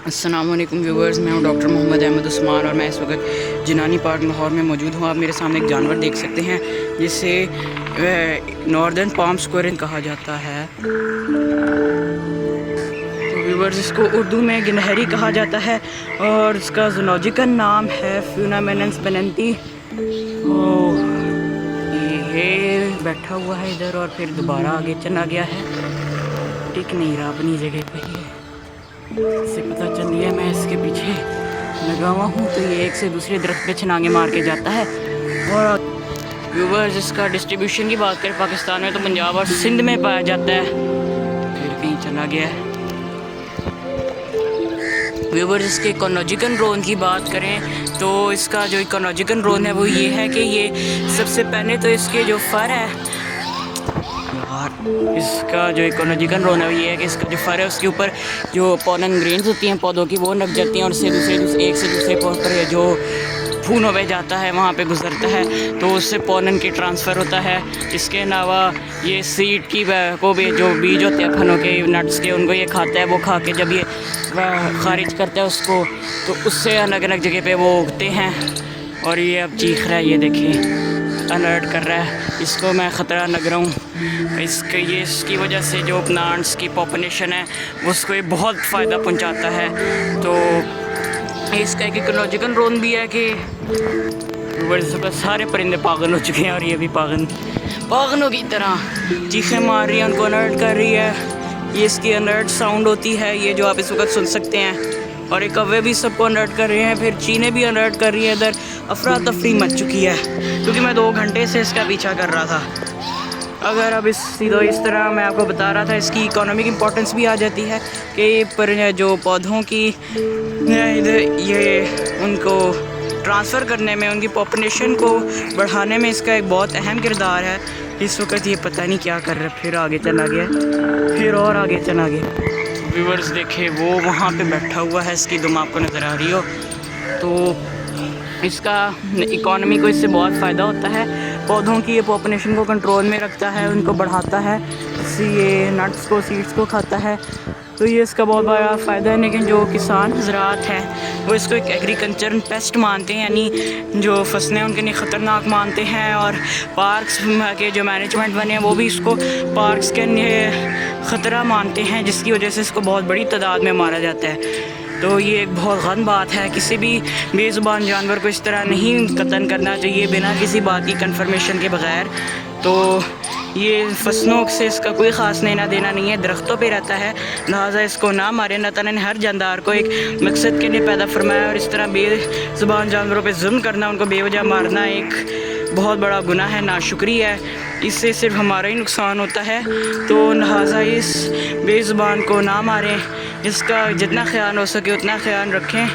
अस्सलाम वालेकुम व्यूवर्स, मैं हूं डॉक्टर मोहम्मद अहमद उस्मान और मैं इस वक्त जिनानी पार्क लाहौर में मौजूद हूं। आप मेरे सामने एक जानवर देख सकते हैं जिसे नॉर्दर्न पाम स्क्वेरिन कहा जाता है। तो व्यूवर्स, इसको उर्दू में गिनहरी कहा जाता है और इसका जूलॉजिकल नाम है फ्यूनामेनस बेनेंटी। ये बैठा हुआ है इधर और फिर दोबारा आगे चला गया है, टिक नहीं रहा अपनी जगह पे ही। इससे पता चल रही है मैं इसके पीछे लगा हुआ हूँ, तो ये एक से दूसरे दरख्त पे छलांगे मार के जाता है। और व्यूवर्स, इसका डिस्ट्रीब्यूशन की बात करें पाकिस्तान में तो पंजाब और सिंध में पाया जाता है, फिर कहीं चला गया है। व्यूवर्स, इसके इकोलॉजिकल रोल की बात करें तो इसका जो इकोलॉजिकल रोल है वो ये है कि ये सबसे पहले तो इसके जो फर है, इसका जो इकोलॉजिकल रोल है वो ये है कि इसका जो फर है उसके ऊपर जो पॉलन ग्रेन्स होती हैं पौधों की वो लग जाती हैं और इससे एक से दूसरे पौध पर जो फूलों पे जाता है वहाँ पे गुजरता है तो उससे पॉलन की ट्रांसफ़र होता है। इसके अलावा ये सीड की को भी जो बीज होते हैं फलों के नट्स के उनको ये खाता है। वो खा के जब ये खारिज करता है उसको तो उससे अलग अलग जगह पे वो उगते हैं। और ये अब चीख रहा है, ये देखिए अलर्ट कर रहा है, इसको मैं ख़तरा लग रहा हूँ। इसकी वजह से जो प्लांट्स की पॉपुलेशन है उसको ये बहुत फ़ायदा पहुँचाता है। तो इसका एक इकोलॉजिकल रोल भी है कि सारे परिंदे पागल हो चुके हैं और ये भी पागलों की तरह चीखें मार रही है, उनको अलर्ट कर रही है। ये इसकी अलर्ट साउंड होती है, ये जो आप इस वक्त सुन सकते हैं। और एक कौवे भी सबको अलर्ट कर रहे हैं, फिर चीनें भी अलर्ट कर रही है। इधर अफरा तफरी मच चुकी है क्योंकि मैं 2 घंटे से इसका पीछा कर रहा था। अगर अब इस तरह मैं आपको बता रहा था, इसकी इकोनॉमिक इम्पोर्टेंस भी आ जाती है कि पर जो पौधों की इधर ये उनको ट्रांसफ़र करने में, उनकी पॉपुलेशन को बढ़ाने में इसका एक बहुत अहम किरदार है। इस वक्त ये पता नहीं क्या कर रहा है, फिर आगे चला गया, फिर और आगे चला गया। व्यूवर्स देखे, वो वहाँ पे बैठा हुआ है, इसकी दुम आपको नज़र आ रही हो। तो इसका इकॉनमी को इससे बहुत फ़ायदा होता है। पौधों की ये पॉपुलेशन को कंट्रोल में रखता है, उनको बढ़ाता है, इससे ये नट्स को सीड्स को खाता है। तो ये इसका बहुत बड़ा फ़ायदा है। लेकिन जो किसान ज़राअत हैं वो इसको एक एग्रीकल्चर पेस्ट मानते हैं, यानी जो फसलें उनके लिए ख़तरनाक मानते हैं। और पार्क्स के जो मैनेजमेंट बने हैं वो भी इसको पार्क्स के लिए ख़तरा मानते हैं, जिसकी वजह से इसको बहुत बड़ी तादाद में मारा जाता है। तो ये एक बहुत गलत बात है, किसी भी बेज़ुबान जानवर को इस तरह नहीं कत्ल करना चाहिए बिना किसी बात की कन्फर्मेशन के बगैर। तो ये फसलों से इसका कोई ख़ास लेना देना नहीं है, दरख्तों पे रहता है, लिहाजा इसको ना मारे। अल्लाह ताला ने हर जानदार को एक मकसद के लिए पैदा फरमाया और इस तरह बेज़ुबान जानवरों पे जुल्म करना, उनको बेवजह मारना एक बहुत बड़ा गुनाह है, नाशुक्री है। इससे सिर्फ हमारा ही नुकसान होता है। तो लिहाजा इस बेज़ुबान को ना मारें, इसका जितना ख्याल हो सके उतना ख्याल रखें।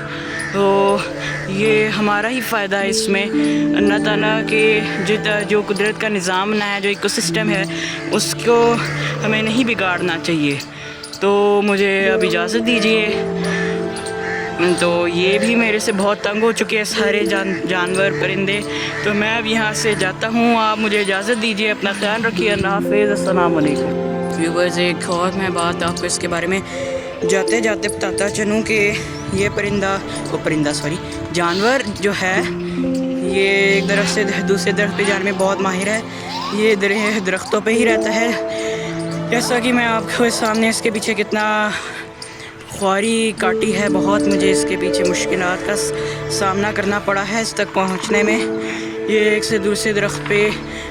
तो ये हमारा ही फ़ायदा है इसमें। अल्लाह ताला के जो कुदरत का निज़ाम ना है, जो इकोसिस्टम है, उसको हमें नहीं बिगाड़ना चाहिए। तो मुझे अब इजाज़त दीजिए। तो ये भी मेरे से बहुत तंग हो चुके हैं सारे जानवर परिंदे। तो मैं अब यहाँ से जाता हूँ, आप मुझे इजाज़त दीजिए, अपना ख्याल रखिए। अल्लाह हाफ़िज़, अस्सलाम वालेकुम। व्यूवर्स, एक और मैं बात आपको इसके बारे में जाते जाते बताता चलूँ कि ये जानवर जो है ये एक दरख्त से दूसरे दरख्त पे जाने में बहुत माहिर है। ये दरख्तों पे ही रहता है। जैसा कि मैं आपको सामने इसके पीछे कितना ख्वारी काटी है, बहुत मुझे इसके पीछे मुश्किलात का सामना करना पड़ा है इस तक पहुंचने में। ये एक से दूसरे दरख्त पे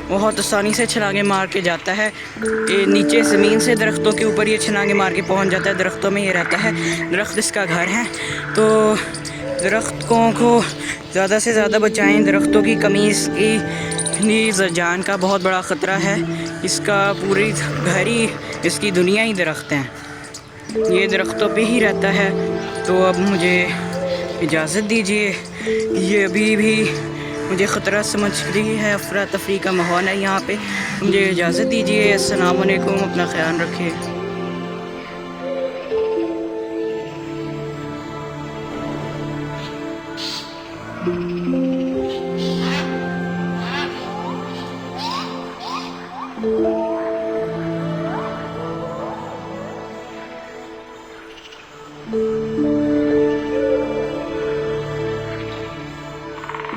बहुत आसानी से छलांगे मार के जाता है। ये नीचे ज़मीन से दरख्तों के ऊपर ये छलांगे मार के पहुंच जाता है, दरख्तों में ये रहता है, दरख्त इसका घर है। तो दरख्तों को ज़्यादा से ज़्यादा बचाएं, दरख्तों की कमी इसकी जान का बहुत बड़ा ख़तरा है। इसका पूरी घर ही, इसकी दुनिया ही दरख्त हैं, ये दरख्तों पे ही रहता है। तो अब मुझे इजाज़त दीजिए, ये अभी भी मुझे ख़तरा समझ रही है, अफरा तफरी का माहौल है यहाँ पे। मुझे इजाज़त दीजिए, अस्सलाम वालेकुम, अपना ख्याल रखिए।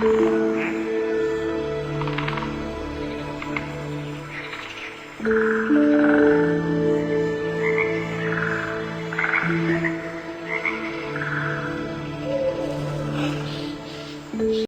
है।